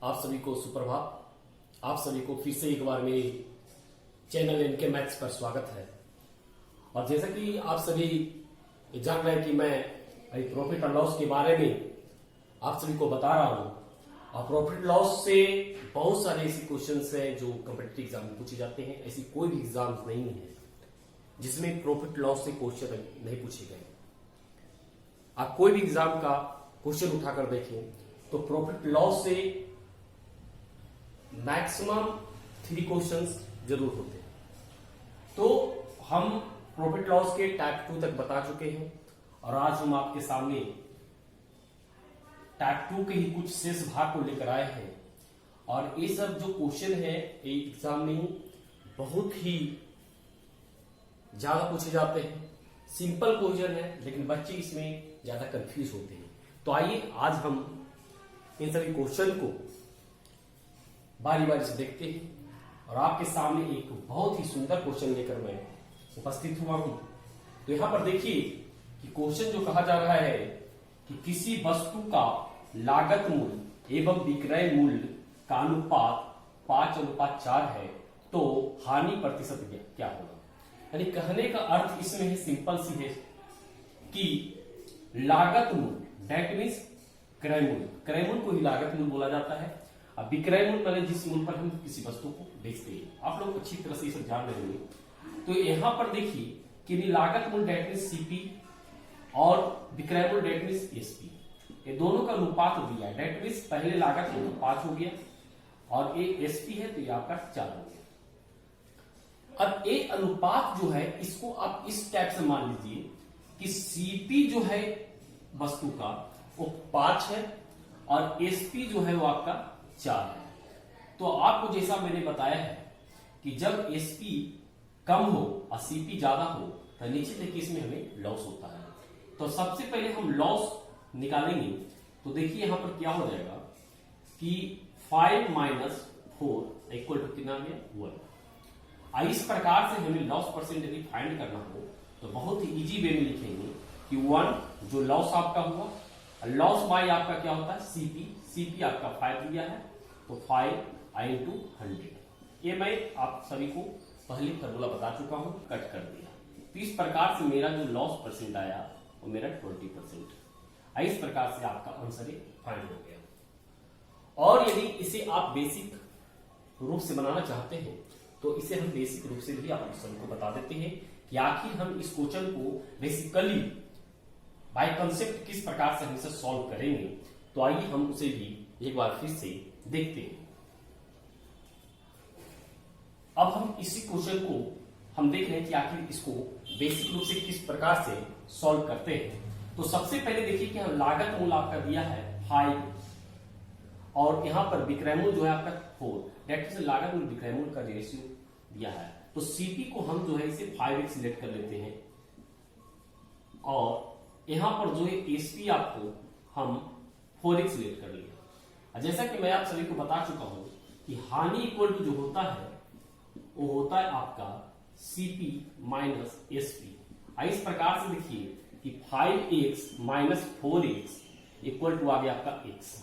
आप सभी को सुप्रभात। आप सभी को फिर से एक बार मेरे चैनल इनके मैथ्स पर स्वागत है। और जैसा कि आप सभी जान रहे हैं कि मैं प्रॉफिट और लॉस के बारे में आप सभी को बता रहा हूं। और प्रॉफिट लॉस से बहुत सारे ऐसे क्वेश्चंस हैं जो कॉम्पिटिटिव एग्जाम में पूछे जाते हैं। ऐसी कोई भी एग्जाम नहीं है जिसमें प्रॉफिट लॉस से क्वेश्चन नहीं पूछे गए। आप कोई भी एग्जाम का क्वेश्चन उठाकर देखें तो प्रॉफिट लॉस से मैक्सिमम 3 क्वेश्चंस जरूर होते हैं। तो हम प्रॉफिट लॉस के टाइप 2 तक बता चुके हैं और आज हम आपके सामने टाइप 2 के ही कुछ शेष भाग को लेकर आए हैं। और ये सब जो क्वेश्चन है ये एग्जाम में बहुत ही ज्यादा पूछे जाते हैं। सिंपल क्वेश्चन है लेकिन बच्चे इसमें ज्यादा कंफ्यूज होते हैं। तो आइए आज हम इन सभी क्वेश्चन को बारी बारी से देखते हैं। और आपके सामने एक बहुत ही सुंदर क्वेश्चन लेकर मैं उपस्थित हुआ हूं। तो यहां पर देखिए कि क्वेश्चन जो कहा जा रहा है कि किसी वस्तु का लागत मूल्य एवं विक्रय मूल्य का अनुपात 5:4 है तो हानि प्रतिशत क्या होगा। यानी कहने का अर्थ इसमें है सिंपल सी है कि लागत मूल्य दैट मीन्स क्रय मूल्य, क्रय मूल्य को ही लागत मूल्य बोला जाता है। अब विक्रय मूल्य माने जिस मूल्य पर हम किसी वस्तु को बेचते हैं। आप लोग अच्छी तरह से सब जान रहे होंगे। तो यहां पर देखिए कि लागत मूल्य दैट मीन्स सीपी और विक्रय मूल्य दैट मीन्स एसपी, ये दोनों का अनुपात दिया है। दैट मीन्स पहले लागत मूल्य 5 हो गया और ये एसपी है तो ये आपका 4 हो गया। अब ये अनुपात जो है इसको आप इस टाइप से मान लीजिए कि सीपी जो है वस्तु का वो 5 है और एसपी जो है वो आपका 4 है। तो आपको जैसा मैंने बताया है कि जब एसपी कम हो और सीपी ज्यादा हो तो निश्चित है कि इसमें हमें लॉस होता है। तो सबसे पहले हम लॉस निकालेंगे। तो देखिए यहां पर क्या हो जाएगा कि 5 - 4 इक्वल टू कितना गया 1। इस प्रकार से हमें लॉस परसेंट यदि फाइंड करना हो तो बहुत ही इजी वे में लिखेंगे कि 1 जो लॉस आपका हुआ, लॉस बाय आपका क्या होता है सीपी, सीपी आपका 5 दिया है तो 5 × 100। ये मैं आप सभी को पहले फॉर्मूला बता चुका हूं, कट कर दिया। तो इस प्रकार से मेरा जो लॉस परसेंट आया वो मेरा 20%। इस प्रकार से आपका आंसर फाइंड हो गया। और यदि इसे आप बेसिक रूप से बनाना चाहते हैं तो इसे हम बेसिक रूप से भी आप सभी को बता देते हैं कि आखिर हम इस क्वेश्चन को बेसिकली बाय कंसेप्ट किस प्रकार से हम इसे सॉल्व करेंगे। तो आइए हम उसे भी एक बार फिर से देखते हैं। अब हम इसी क्वेश्चन को हम देख रहे हैं कि आखिर इसको बेसिक रूप से किस प्रकार से सॉल्व करते हैं। तो सबसे पहले देखिए कि लागत मूल्य आपका दिया है 5 और यहां पर विक्रय मूल्य जो है आपका 4, दैट इज लागत मूल्य विक्रय मूल्य का रेशियो दिया है। तो सीपी को हम जो है इसे 5x सिलेक्ट कर लेते हैं और यहां पर जो है एसपी आपको हम 4x सिलेक्ट कर लिया। जैसा कि मैं आप सभी को बता चुका हूं कि हानि इक्वल टू जो होता है वो होता है आपका सीपी माइनस एसपी। इस प्रकार से देखिए कि 5x - 4x इक्वल टू आ गया आपका x।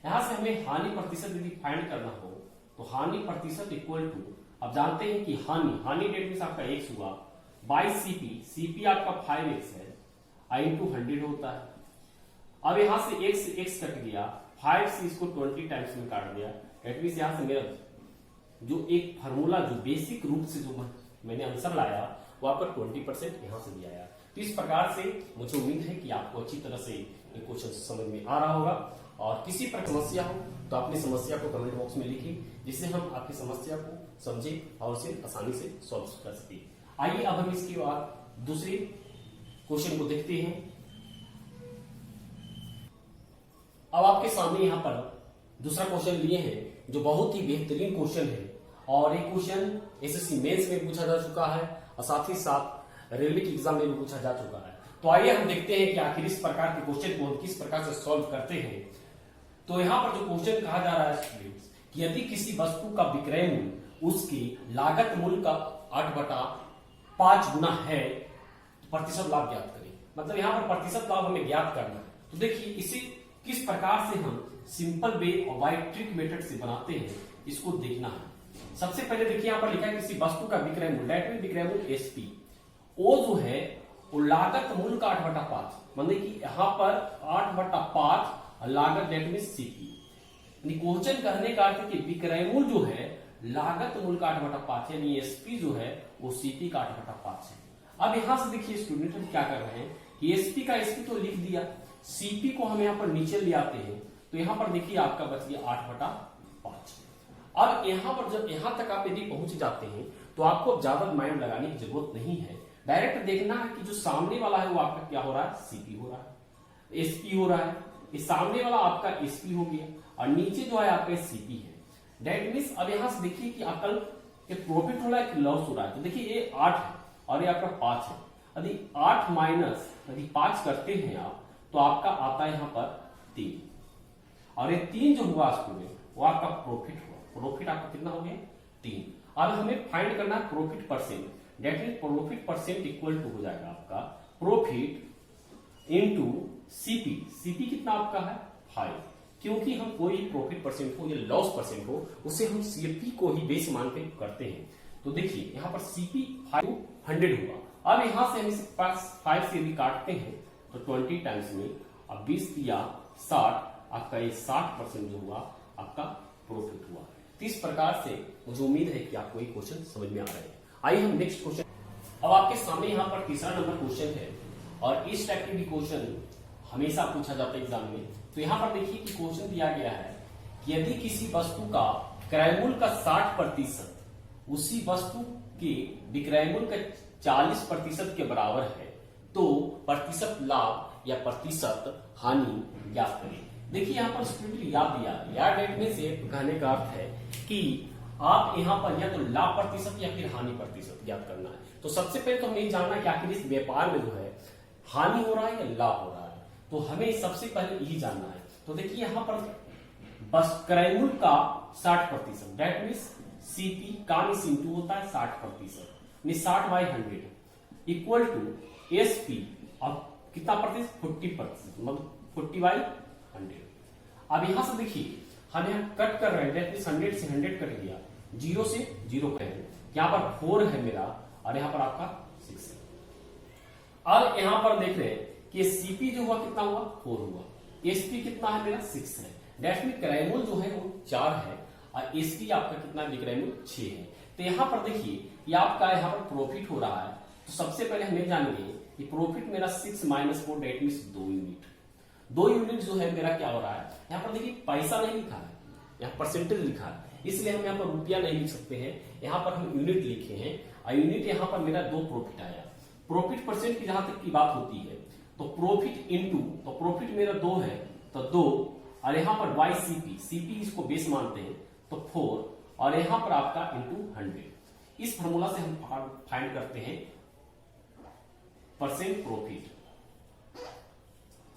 यहां से हमें हानि प्रतिशत यदि फाइंड करना हो तो हानि प्रतिशत इक्वल टू, अब जानते हैं कि हानि डेट मीन्स आपका x हुआ बाई सीपी, सीपी आपका 5x है × 100 होता है। अब यहां से x कट गया, 5 से इसको 20 टाइम्स में काट दिया। दैट मीन्स यहां से मेरा जो एक फार्मूला जो बेसिक रूप से जो मैंने आंसर लाया वो आपका 20% यहां से दिया आया। तो इस प्रकार से मुझे उम्मीद है कि आपको अच्छी तरह से ये क्वेश्चन समझ में आ रहा होगा। और किसी पर समस्या हो तो अपनी समस्या को कमेंट बॉक्स में लिखिए जिससे हम आपकी समस्या को समझें और उसे आसानी से सॉल्व कर सकें। आइए अब हम इसके बाद दूसरे क्वेश्चन को देखते हैं। अब आपके सामने यहां पर दूसरा क्वेश्चन लिए हैं जो बहुत ही बेहतरीन क्वेश्चन है और ये क्वेश्चन एसएससी मेंस में पूछा जा चुका है और साथ ही साथ रेलवे के एग्जाम में भी पूछा जा चुका है। तो आइए हम देखते हैं कि आखिर इस प्रकार के क्वेश्चन को हम किस प्रकार से सॉल्व करते हैं। तो यहां पर जो क्वेश्चन कहा जा रहा है कि यदि किसी वस्तु का विक्रय मूल्य उसकी लागत मूल्य का 8/5 गुना है तो प्रतिशत लाभ ज्ञात करें। मतलब यहां पर प्रतिशत लाभ हमें ज्ञात करना है। तो देखिए इसे किस प्रकार से हम सिंपल वे और बाय ट्रिक मेथड से बनाते हैं, इसको देखना है। सबसे पहले देखिए यहां पर लिखा है किसी वस्तु का विक्रय मूल्य, दैट मीन विक्रय मूल्य एसपी। ओ जो है वो लागत मूल्य का 8/5, मतलब कि यहां पर 8/5 और लागत दैट मीन सीपी। क्वेश्चन कहने का अर्थ कि विक्रय मूल्य जो है लागत मूल्य का 8/5 यानी एसपी जो है वो सीपी का 8/5 है। अब यहां से देखिए स्टूडेंट हम क्या कर रहे हैं कि एसपी का एसपी तो लिख दिया, सीपी को हम यहां पर नीचे ले आते हैं, तो यहां पर देखिए आपका बच गया 8/5। अब यहां पर जब यहां तक आप यदि पहुंच जाते हैं तो आपको ज्यादा माइंड लगाने की जरूरत नहीं है, डायरेक्ट देखना है कि जो सामने वाला है वो आपका क्या हो रहा है, सीपी हो रहा है, एसपी हो रहा है। इस सामने वाला आपका एसपी हो गया और नीचे जो है आपका सीपी है। दैट मीन्स अब यहां से देखिए कि आपका एक प्रॉफिट हो रहा है, एक लॉस हो रहा है। तो देखिए ये 8 है और ये आपका 5 है। यदि 8 माइनस यदि 5 करते हैं आप तो आपका आता है यहां पर 3, और ये 3 जो हुआ स्टूडेंट वो आपका प्रॉफिट हुआ। प्रॉफिट आपका कितना हो गया, 3। अब हमें फाइंड करना है profit percent, that mean profit percent equal to हो जाएगा आपका प्रॉफिट इनटू सीपी। सीपी कितना आपका है 5, क्योंकि हम कोई प्रॉफिट परसेंट हो या लॉस परसेंट हो उसे हम सीपी को ही बेस मान के करते हैं। तो देखिए यहां पर सीपी 500 हुआ। अब यहां से हम इसे 5 से यदि काटते हैं तो 20 टाइम्स में, अब 20 दिया 60, आपका ये 60% जो हुआ आपका प्रॉफिट हुआ। तो इस प्रकार से मुझे उम्मीद है कि आपको ये क्वेश्चन समझ में आ रहे हैं। आइए हम नेक्स्ट क्वेश्चन। अब आपके सामने यहाँ पर तीसरा नंबर क्वेश्चन है, और इस टाइप के भी क्वेश्चन हमेशा पूछा जाता है एग्जाम में। तो यहाँ पर देखिए कि क्वेश्चन दिया गया है कि यदि किसी वस्तु का क्रय मूल्य का 60% उसी वस्तु के विक्रय मूल्य का 40% के बराबर है तो प्रतिशत लाभ या प्रतिशत हानि ज्ञात करें। देखिए यहाँ पर स्टूडेंट याद दिया, या डेट में से कहने का अर्थ है कि आप यहाँ पर या तो लाभ प्रतिशत या फिर हानि प्रतिशत ज्ञात करना है। तो सबसे पहले तो हमें ये जानना है कि आखिर इस व्यापार में जो है हानि हो रहा है या लाभ हो रहा है, तो हमें सबसे पहले यही जानना है। तो देखिए यहाँ पर बस क्रय मूल्य का 60%, दैट मीन्स सीपी का इंटू होता है 60%, 60/100 इक्वल टू एसपी। अब कितना प्रतिशत, 40%, मतलब 40/100। अब यहां से देखिए हम यहां कट कर रहे हैं, दैट मीन्स 100 से 100 कट गया, 0 से 0 करेंगे। यहां पर 4 है मेरा और यहां पर आपका 6 है। अब यहां पर देख रहे हैं कि सीपी जो हुआ कितना हुआ, 4 हुआ, एसपी कितना है मेरा 6 है। दैट मीन क्रय मूल्य जो है वो 4 है और एसपी आपका कितना विक्रय मूल्य 6 है। तो यहां पर देखिए कि आपका यहां पर प्रॉफिट हो रहा है, तो सबसे पहले हमें जानेंगे कि प्रॉफिट मेरा 6 - 4 दैट मीन्स 2 यूनिट। 2 यूनिट जो है मेरा क्या हो रहा है, यहाँ पर देखिए पैसा नहीं लिखा है, यहाँ परसेंटेज लिखा है, इसलिए हम यहाँ पर रुपया नहीं लिख सकते हैं, यहाँ पर हम यूनिट लिखे हैं। और यूनिट यहाँ पर मेरा 2 प्रॉफिट आया। प्रॉफिट परसेंट की जहां तक की बात होती है तो प्रॉफिट इनटू, तो प्रॉफिट मेरा 2 है तो 2, और यहां पर वाई सीपी, सीपी इसको बेस मानते हैं तो 4, और यहां पर आपका इनटू 100। इस फॉर्मूला से हम फाइंड करते हैं परसेंट प्रॉफिट।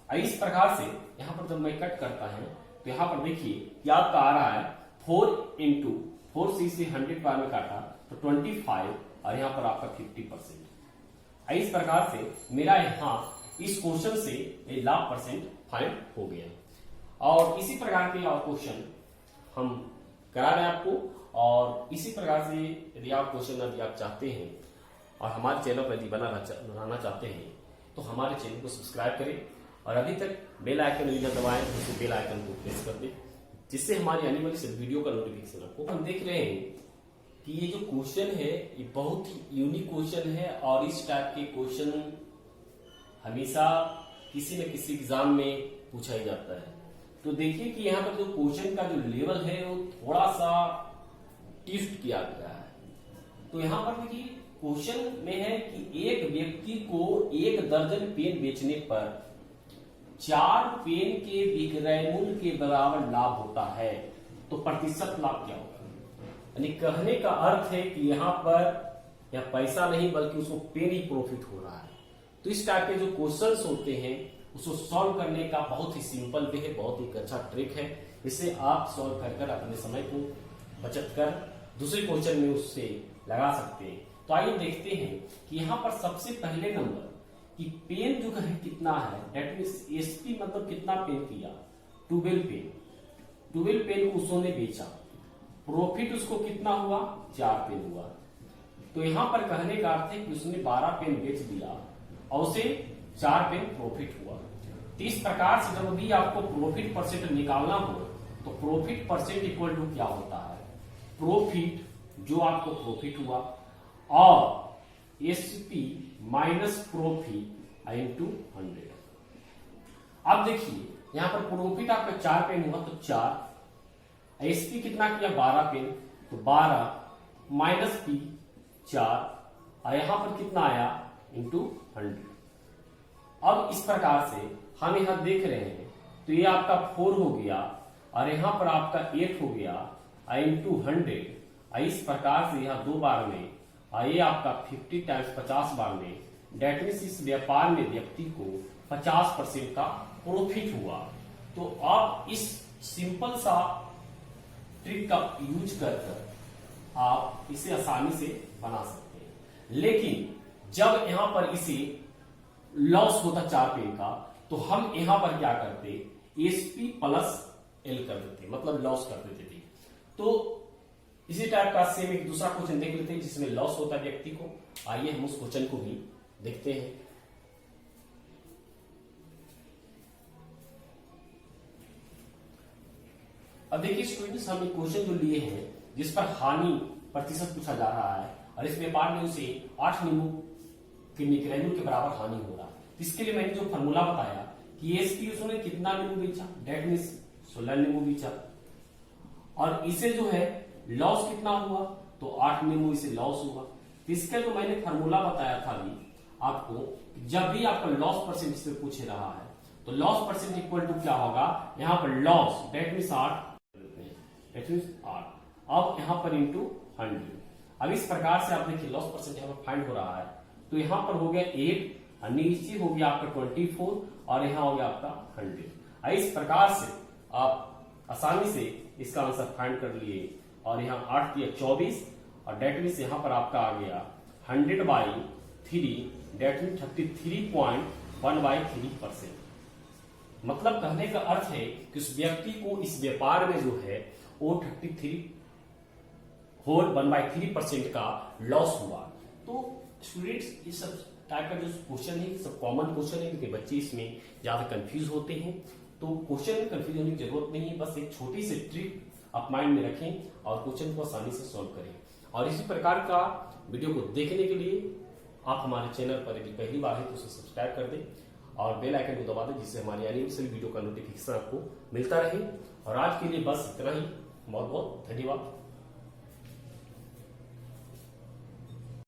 इस प्रकार से यहां पर जब मैं कट करता है तो यहां पर देखिए कि आपका आ रहा है 4 इंटू 4 से 100 बार में काटा तो 25, और यहां पर आपका 50%। इस प्रकार से मेरा यहां इस क्वेश्चन से लाभ परसेंट फाइंड हो गया। और इसी प्रकार के और क्वेश्चन हम करा रहे हैं आपको, और इसी प्रकार से यदि आप क्वेश्चन यदि आप चाहते हैं और हमारे चैनल पर यदि बनाना चाहते हैं तो हमारे चैनल को सब्सक्राइब करें, और अभी तक बेल आइकन नहीं दबाएं तो उस बेल आइकन को प्रेस कर दें, जिससे हमारी आने वाली सब वीडियो का नोटिफिकेशन आपको। हम देख रहे हैं कि ये जो क्वेश्चन है ये बहुत ही यूनिक क्वेश्चन है, और इस टाइप के क्वेश्चन हमेशा किसी न किसी एग्जाम में पूछा ही जाता है। तो देखिए कि यहाँ पर जो क्वेश्चन का जो लेवल है वो थोड़ा सा ट्विस्ट किया गया है। तो यहाँ पर देखिए क्वेश्चन में है कि एक व्यक्ति को 1 दर्जन पेन बेचने पर 4 पेन के विक्रय मूल्य के बराबर लाभ होता है, तो प्रतिशत लाभ क्या होगा। यानी कहने का अर्थ है कि यहाँ पर या पैसा नहीं बल्कि उसको पेन ही प्रॉफिट हो रहा है। तो इस टाइप के जो क्वेश्चंस होते हैं उसको सॉल्व करने का बहुत ही सिंपल वे है, बहुत ही अच्छा ट्रिक है। इससे आप सॉल्व कर अपने समय को बचत कर दूसरे क्वेश्चन में उससे लगा सकते हैं। तो आइए देखते हैं कि यहाँ पर सबसे पहले नंबर कि पेन जो है कितना है, दैट मीन्स एसपी मतलब कितना पेन किया, 12 पेन। 12 पेन को उसने बेचा, प्रॉफिट उसको कितना हुआ, 4 पेन हुआ। तो यहां पर कहने का अर्थ है कि उसने 12 पेन बेच दिया और उसे 4 पेन प्रॉफिट हुआ। तो इस प्रकार से जब भी आपको प्रॉफिट परसेंट निकालना हो तो प्रॉफिट परसेंट इक्वल टू क्या होता है, प्रॉफिट जो आपको प्रॉफिट हुआ और एसपी माइनस प्रॉफिट इंटू 100। अब देखिए यहां पर प्रॉफिट आपका 4 पेन हुआ तो 4, एसपी कितना किया 12 पेन तो 12 माइनस पी 4 और यहां पर कितना आया इंटू 100। अब इस प्रकार से हम यहां देख रहे हैं तो ये आपका 4 हो गया और यहां पर आपका 8 हो गया इंटू 100। इस प्रकार से यहां 2 बार में ये आपका 50 टाइम्स 50 बार में, डेट मीन्स इस व्यापार में व्यक्ति को 50% का प्रॉफिट हुआ। तो आप इस सिंपल सा ट्रिक का यूज कर आप इसे आसानी से बना सकते हैं। लेकिन जब यहां पर इसे लॉस होता 4 पेन का तो हम यहां पर क्या करते, एसपी प्लस एल कर देते, मतलब लॉस कर देते थे। तो इसी टाइप का सेम एक दूसरा क्वेश्चन देख लेते हैं जिसमें लॉस होता है व्यक्ति को। आइए हम उस क्वेश्चन को भी देखते हैं। अब देखिए स्टूडेंट्स, हम एक क्वेश्चन जो लिए हैं जिस पर हानि प्रतिशत पूछा जा रहा है और इस व्यापार में उसे 8 नींबू के निकरेनू के बराबर हानि हो रहा है। इसके लिए मैंने जो फॉर्मूला बताया कि एसपी उसने कितना नींबू बेचा, डेट मीन्स 16 नींबू बेचा, और इसे जो है लॉस कितना हुआ तो 8 नींबू इसे लॉस हुआ। तो इसके तो मैंने फॉर्मूला बताया था अभी आपको, जब भी आपका लॉस परसेंट इसमें पूछ रहा है तो लॉस परसेंट इक्वल टू क्या होगा, यहां पर लॉस डेट मीन्स 8, अब यहां पर इंटू 100। अब इस प्रकार से आप देखिए लॉस परसेंट यहां पर फाइंड हो रहा है तो यहां पर हो गया 8 और नीचे हो गया आपका 24 और यहां हो गया आपका 100। इस प्रकार से आप आसानी से इसका आंसर फाइंड कर लिए और यहां 8 किया 24 और डेट मीन्स यहां पर आपका आ गया 100/3, डेट मीन 33.1/3%। मतलब कहने का अर्थ है कि उस व्यक्ति को इस व्यापार में जो है वो 33.1/3% का लॉस हुआ। तो स्टूडेंट्स ये सब टाइप का जो क्वेश्चन है सब कॉमन क्वेश्चन है क्योंकि बच्चे इसमें ज्यादा कंफ्यूज होते हैं। तो क्वेश्चन में कंफ्यूज होने की जरूरत नहीं है, बस एक छोटी सी ट्रिक आप माइंड में रखें और क्वेश्चन को आसानी से सॉल्व करें। और इसी प्रकार का वीडियो को देखने के लिए आप हमारे चैनल पर यदि पहली बार है तो उसे सब्सक्राइब कर दें और बेल आइकन को दबा दें जिससे हमारी आने वाली वीडियो का नोटिफिकेशन आपको मिलता रहे। और आज के लिए बस इतना ही। बहुत बहुत धन्यवाद।